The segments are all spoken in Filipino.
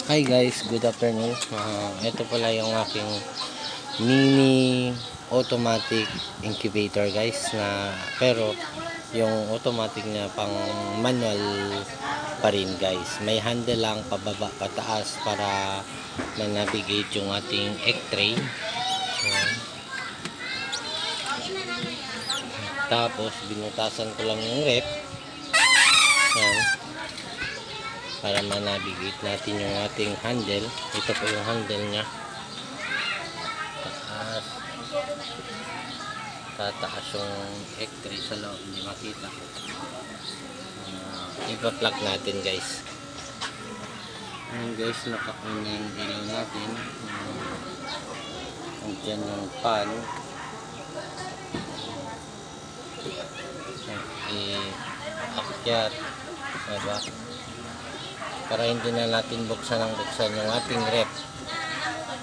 Hi guys, good afternoon. Ito pala yung aking mini automatic incubator guys, na pero yung automatic niya pang manual pa rin guys. May handle lang pababa pataas para ma-navigate yung ating egg tray. Ayan. Tapos binutasan ko lang yung rep. Ayan. Para ma-navigate natin yung ating handle. Ito po yung handle nya. Tataas yung egg tray sa loob, hindi makita. Ipa-plug natin guys. Ayan guys, naka-on na yung ilaw natin. Andyan yung pan. I-akyat, diba? Para hindi na natin buksan yung ating rep.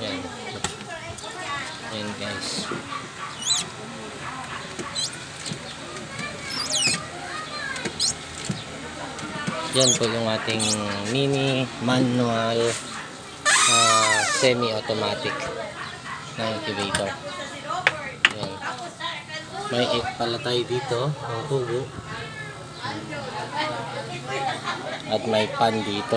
Yan. Yan guys. Yan po yung ating mini manual semi-automatic na incubator. Yan. May egg pala tayo dito, ang tubo. At may pan dito.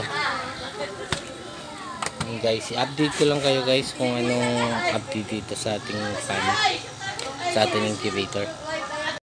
And guys, i-update ko lang kayo guys kung anong update dito sa ating pan, sa ating incubator.